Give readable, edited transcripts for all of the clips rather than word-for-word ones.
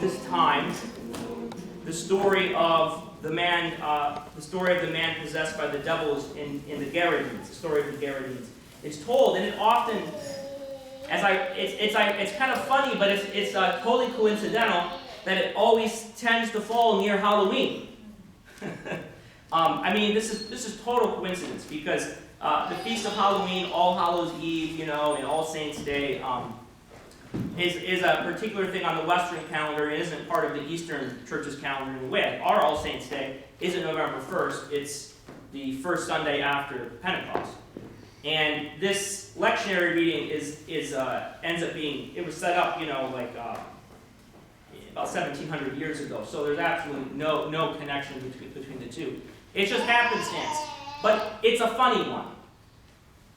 this time the story of the man possessed by the devils in the Gerasenes, the story of the Gerasenes. It's told, and it often, it's kind of funny, but it's totally coincidental that it always tends to fall near Halloween. This is total coincidence, because the Feast of Halloween, All Hallows Eve, and All Saints Day is a particular thing on the Western calendar. It isn't part of the Eastern Church's calendar in a way. Our All Saints Day isn't November 1st. It's the first Sunday after Pentecost. And this lectionary reading ends up being, it was set up, about 1,700 years ago. So there's absolutely no connection between the two. It's just happenstance. But it's a funny one.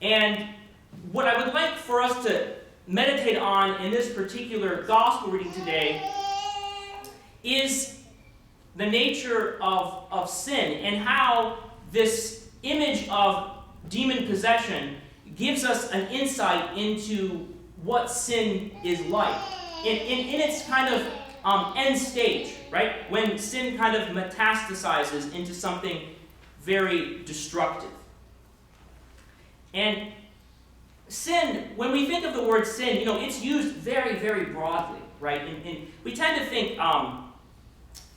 And what I would like for us to meditate on in this particular gospel reading today is the nature of sin, and how this image of demon possession gives us an insight into what sin is like in its kind of end stage, right? When sin kind of metastasizes into something very destructive. And sin, when we think of the word sin, it's used very, very broadly, right? And we tend to think,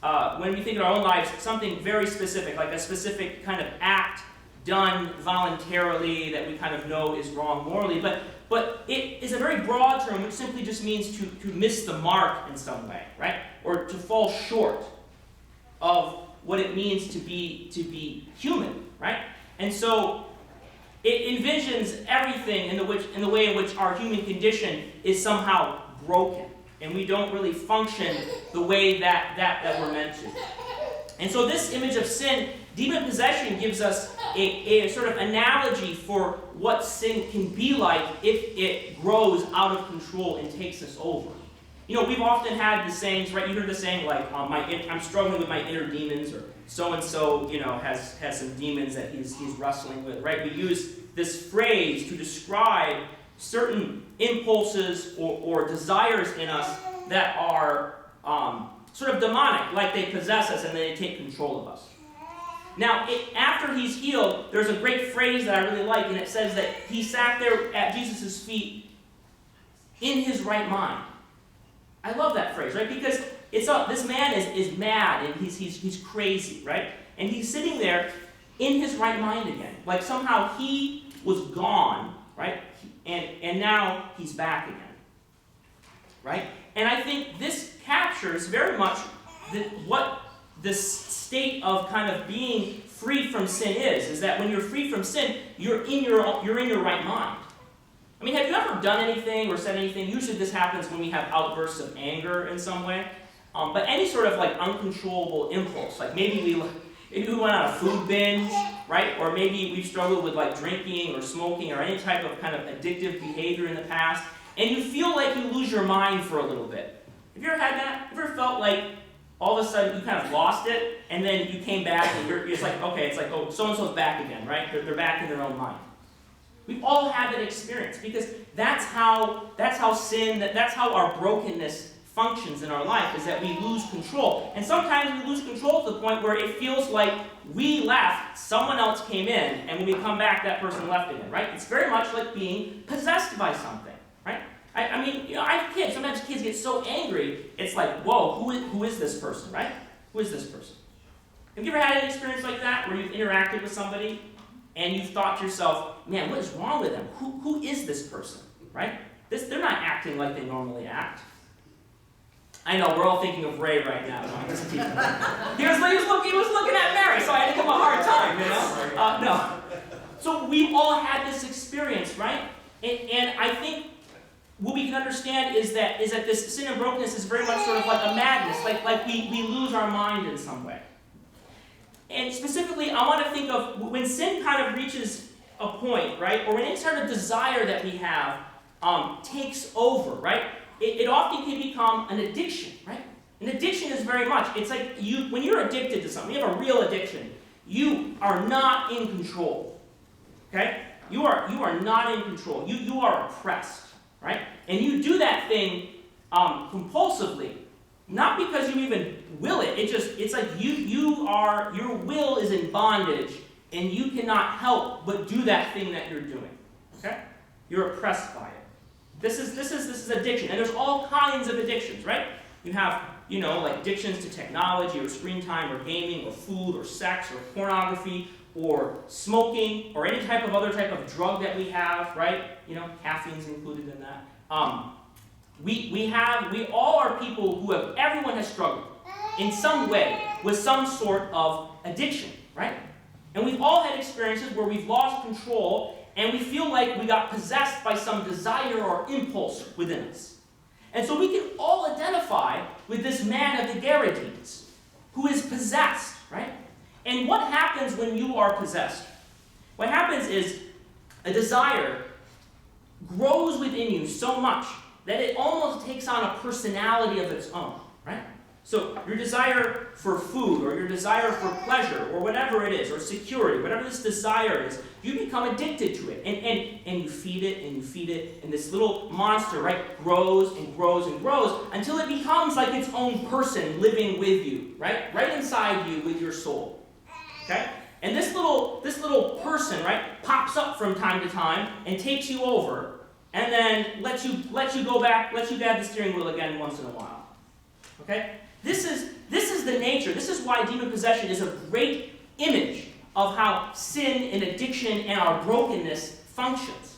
when we think in our own lives, something very specific, like a specific kind of act done voluntarily that we kind of know is wrong morally. But it is a very broad term, which simply just means to miss the mark in some way, right? Or to fall short of what it means to be human, right? And so it envisions everything in the way in which our human condition is somehow broken, and we don't really function the way that we're meant to. And so this image of sin, demon possession, gives us a sort of analogy for what sin can be like if it grows out of control and takes us over. We've often had the sayings, right? You heard the saying like, I'm struggling with my inner demons, or so-and-so, has some demons that he's wrestling with, right? We use this phrase to describe certain impulses or desires in us that are sort of demonic, like they possess us and they take control of us. Now, after he's healed, there's a great phrase that I really like, and it says that he sat there at Jesus' feet in his right mind. I love that phrase, right? Because this man is mad, and he's crazy, right? And he's sitting there in his right mind again. Like somehow he was gone, right? And now he's back again, right? And I think this captures very much what this state of kind of being free from sin is that when you're free from sin, you're in your right mind. I mean, have you ever done anything or said anything? Usually this happens when we have outbursts of anger in some way. But any sort of like uncontrollable impulse, like maybe we went on a food binge, right? Or maybe we've struggled with like drinking or smoking or any type of kind of addictive behavior in the past, and you feel like you lose your mind for a little bit. Have you ever had that? Have you ever felt like all of a sudden you kind of lost it, and then you came back and it's like, oh, so-and-so's back again, right? They're back in their own mind. We've all had that experience, because that's how sin, that's how our brokenness functions in our life, is that we lose control. And sometimes we lose control to the point where it feels like we left, someone else came in, and when we come back, that person left again, right? It's very much like being possessed by something, right? I mean, I have kids. Sometimes kids get so angry, it's like, whoa, who is this person, right? Who is this person? Have you ever had an experience like that, where you've interacted with somebody, and you've thought to yourself, man, what is wrong with them? Who is this person, right? They're not acting like they normally act. I know, we're all thinking of Ray right now. No, I'm just teasing. He was looking at Mary, so I had to give him a hard time, No. So we've all had this experience, right? And I think what we can understand is that this sin and brokenness is very much sort of like a madness, like we lose our mind in some way. And specifically, I want to think of when sin kind of reaches a point, right? Or when any sort of desire that we have takes over, right? It often can become an addiction, right? An addiction is very much, it's like when you're addicted to something, you have a real addiction, you are not in control, okay? You are not in control. You are oppressed, right? And you do that thing compulsively, Not because you even will it. It's like your will is in bondage, and you cannot help but do that thing that you're doing. Okay? You're oppressed by it. This is addiction. And there's all kinds of addictions, right? You have, like addictions to technology or screen time or gaming or food or sex or pornography or smoking or any other type of drug that we have, right? Caffeine's included in that. We all are people everyone has struggled in some way with some sort of addiction, right? And we've all had experiences where we've lost control and we feel like we got possessed by some desire or impulse within us. And so we can all identify with this man of the Gerasenes who is possessed, right? And what happens when you are possessed? What happens is a desire grows within you so much that it almost takes on a personality of its own, right? So your desire for food or your desire for pleasure or whatever it is, or security, whatever this desire is, you become addicted to it. And you feed it and you feed it, and this little monster, right, grows and grows and grows until it becomes like its own person living with you, right? Right inside you with your soul. Okay? And this little person, right, pops up from time to time and takes you over and then lets you go back, lets you grab the steering wheel again once in a while. Okay? This is the nature. This is why demon possession is a great image of how sin and addiction and our brokenness functions.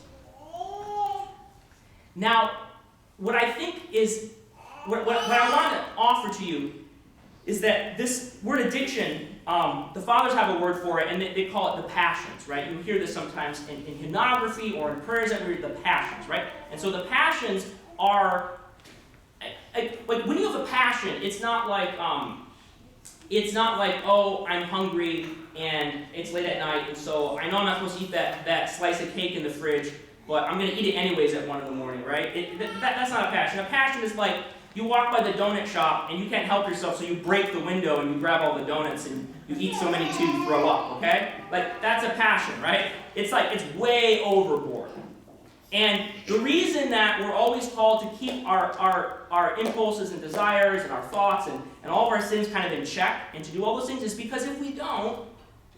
Now, what I think is, what I want to offer to you is that this word addiction, the fathers have a word for it, and they call it the passions, right? You hear this sometimes in hymnography or in prayers that we read, the passions, right? And so the passions are, like when you have a passion, it's not like, oh, I'm hungry and it's late at night, and so I know I'm not supposed to eat that slice of cake in the fridge, but I'm going to eat it anyways at 1 in the morning, right? That's not a passion. A passion is like you walk by the donut shop and you can't help yourself, so you break the window and you grab all the donuts and you eat so many till you throw up, okay? Like, that's a passion, right? It's way overboard. And the reason that we're always called to keep our impulses and desires and our thoughts and all of our sins kind of in check and to do all those things is because if we don't,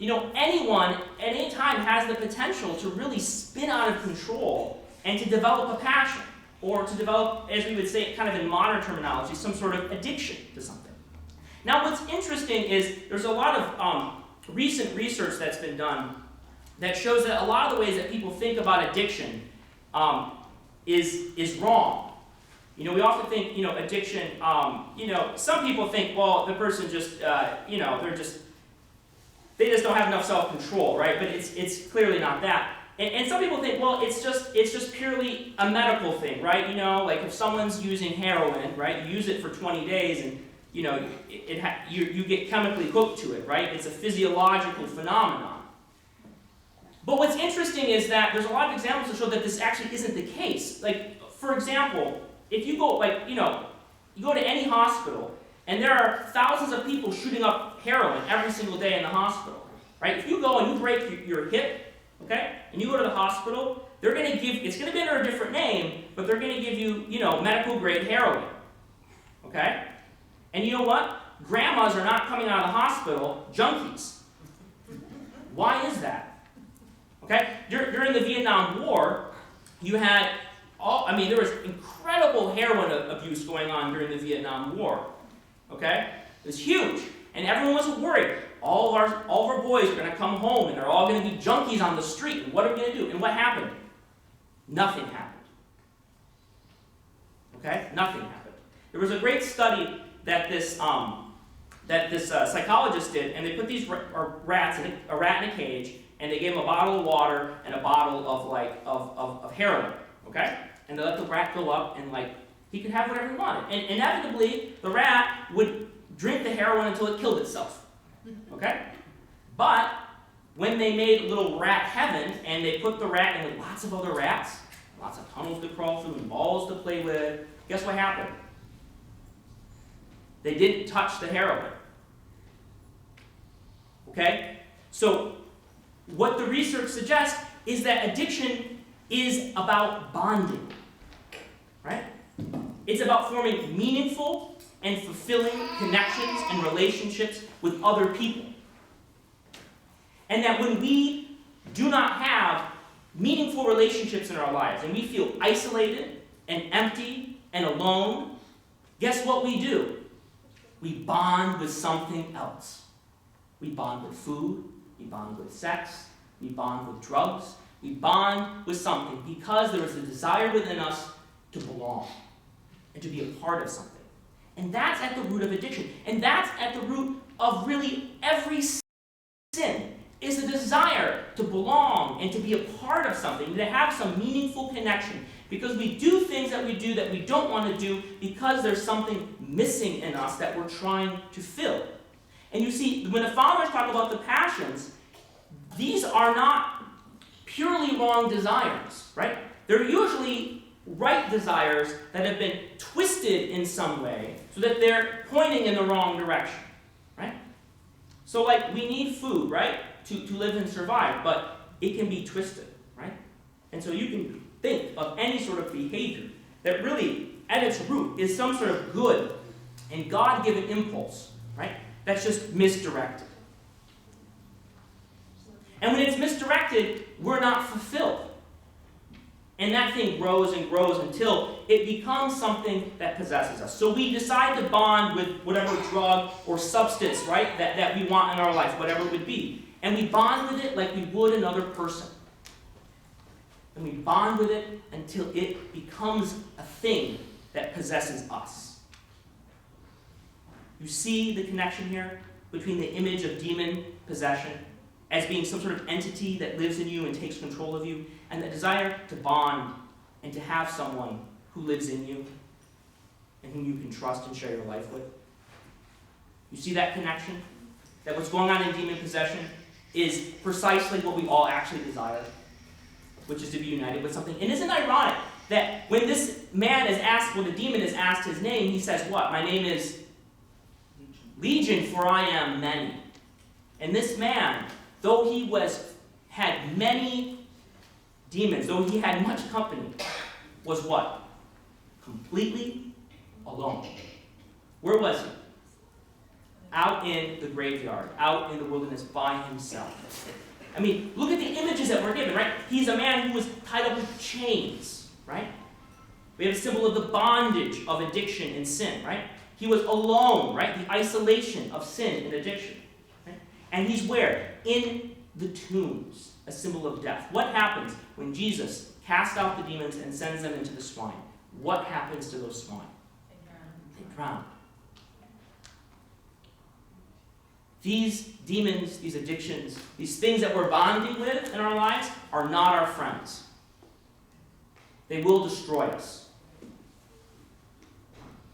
anyone at any time has the potential to really spin out of control and to develop a passion or to develop, as we would say kind of in modern terminology, some sort of addiction to something. Now what's interesting is there's a lot of recent research that's been done that shows that a lot of the ways that people think about addiction is wrong. We often think, addiction, some people think, well, the person just, they just don't have enough self-control, right? But it's clearly not that. And some people think, well, it's just purely a medical thing, right? Like if someone's using heroin, right? You use it for 20 days and, you get chemically hooked to it, right? It's a physiological phenomenon. But what's interesting is that there's a lot of examples to show that this actually isn't the case. Like, for example, if you go, you go to any hospital, and there are thousands of people shooting up heroin every single day in the hospital, right? If you go and you break your hip, okay, and you go to the hospital, they're going to it's going to be under a different name, but they're going to give you, medical-grade heroin, okay? And you know what? Grandmas are not coming out of the hospital junkies. Why is that? Okay, during the Vietnam War, you had there was incredible heroin abuse going on during the Vietnam War. Okay, it was huge, and everyone was worried. All of our boys are going to come home, and they're all going to be junkies on the street. And what are we going to do? And what happened? Nothing happened. Okay, nothing happened. There was a great study that this psychologist did, and they put these rats in a rat in a cage. And they gave him a bottle of water and a bottle of heroin, okay? And they let the rat go up and he could have whatever he wanted. And inevitably, the rat would drink the heroin until it killed itself, okay? But when they made little rat heaven and they put the rat in with lots of other rats, lots of tunnels to crawl through and balls to play with, guess what happened? They didn't touch the heroin, okay? So what the research suggests is that addiction is about bonding, right? It's about forming meaningful and fulfilling connections and relationships with other people. And that when we do not have meaningful relationships in our lives and we feel isolated and empty and alone, guess what we do? We bond with something else. We bond with food, we bond with sex, we bond with drugs, we bond with something because there is a desire within us to belong and to be a part of something. And that's at the root of addiction. And that's at the root of really every sin, is the desire to belong and to be a part of something, to have some meaningful connection. Because we do things that we don't want to do because there's something missing in us that we're trying to fill. And you see, when the fathers talk about the passions, these are not purely wrong desires, right? They're usually right desires that have been twisted in some way so that they're pointing in the wrong direction, right? So like we need food, right, to live and survive, but it can be twisted, right? And so you can think of any sort of behavior that really, at its root, is some sort of good and God-given impulse, right? That's just misdirected. And when it's misdirected, we're not fulfilled. And that thing grows and grows until it becomes something that possesses us. So we decide to bond with whatever drug or substance, right, that we want in our life, whatever it would be. And we bond with it like we would another person. And we bond with it until it becomes a thing that possesses us. You see the connection here between the image of demon possession as being some sort of entity that lives in you and takes control of you, and the desire to bond and to have someone who lives in you and whom you can trust and share your life with. You see that connection? That what's going on in demon possession is precisely what we all actually desire, which is to be united with something. And isn't it ironic that when this man is asked, when the demon is asked his name, he says what? My name is Legion, for I am many. And this man, though he had many demons, though he had much company, was what? Completely alone. Where was he? Out in the graveyard, out in the wilderness by himself. I mean, look at the images that we're given, right? He's a man who was tied up with chains, right? We have a symbol of the bondage of addiction and sin, right? He was alone, right? The isolation of sin and addiction. Right? And he's where? In the tombs, a symbol of death. What happens when Jesus casts out the demons and sends them into the swine? What happens to those swine? They drown. These demons, these addictions, these things that we're bonding with in our lives are not our friends. They will destroy us.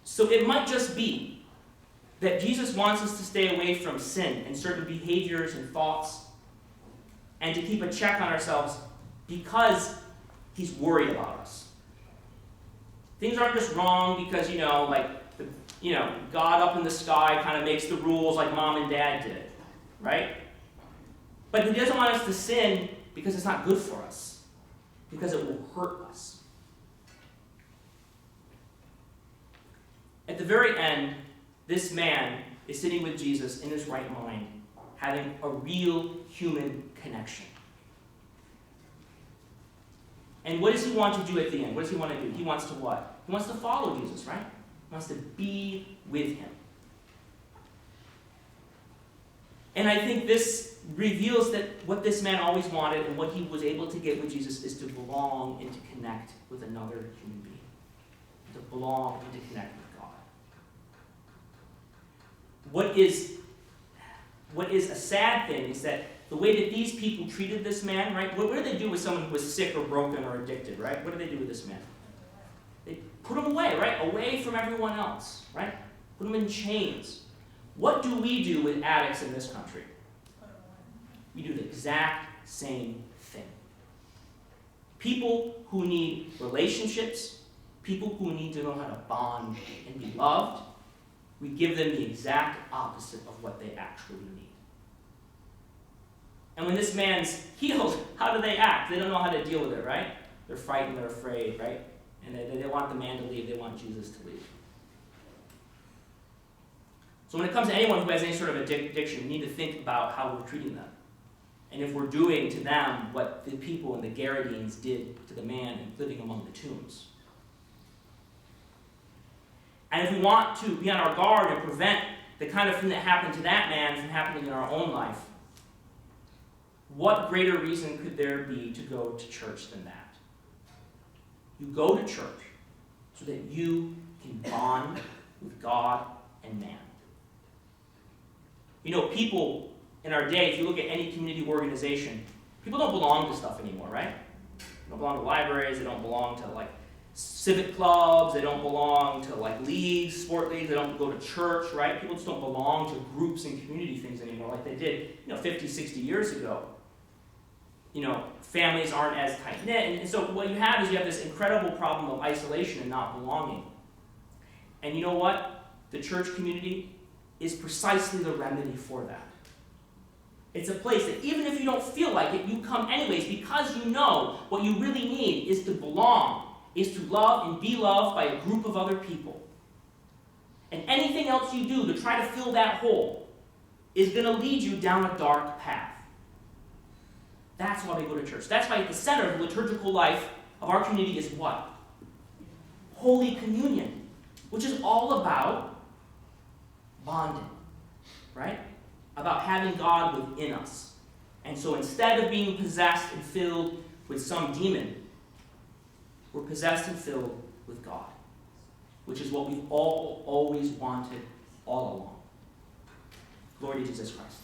So it might just be that Jesus wants us to stay away from sin and certain behaviors and thoughts and to keep a check on ourselves because he's worried about us. Things aren't just wrong because, God up in the sky kind of makes the rules like mom and dad did, right? But he doesn't want us to sin because it's not good for us, because it will hurt us. At the very end, this man is sitting with Jesus in his right mind, having a real human connection. And what does he want to do at the end? What does he want to do? He wants to what? He wants to follow Jesus, right? He wants to be with him. And I think this reveals that what this man always wanted and what he was able to get with Jesus is to belong and to connect with another human being. To belong and to connect with God. What is a sad thing is that the way that these people treated this man, right? What do they do with someone who was sick or broken or addicted, right? What do they do with this man? They put him away, right? Away from everyone else, right? Put him in chains. What do we do with addicts in this country? We do the exact same thing. People who need relationships, people who need to know how to bond and be loved, we give them the exact opposite of what they actually need. And when this man's healed, how do they act? They don't know how to deal with it, right? They're frightened, they're afraid, right? And they want the man to leave, they want Jesus to leave. So when it comes to anyone who has any sort of addiction, we need to think about how we're treating them. And if we're doing to them what the people in the Gerasenes did to the man living among the tombs. And if we want to be on our guard and prevent the kind of thing that happened to that man from happening in our own life, what greater reason could there be to go to church than that? You go to church so that you can bond with God and man. You know, people in our day, if you look at any community organization, people don't belong to stuff anymore, right? They don't belong to libraries, they don't belong to civic clubs, they don't belong to leagues, sport leagues, they don't go to church, right? People just don't belong to groups and community things anymore like they did, 50, 60 years ago. Families aren't as tight-knit, and so what you have is this incredible problem of isolation and not belonging. And you know what? The church community is precisely the remedy for that. It's a place that even if you don't feel like it, you come anyways because you know what you really need is to belong, is to love and be loved by a group of other people. And anything else you do to try to fill that hole is going to lead you down a dark path. That's why we go to church. That's why at the center of the liturgical life of our community is what? Holy Communion, which is all about bonding, right? About having God within us. And so instead of being possessed and filled with some demon, we're possessed and filled with God, which is what we've all always wanted all along. Glory to Jesus Christ.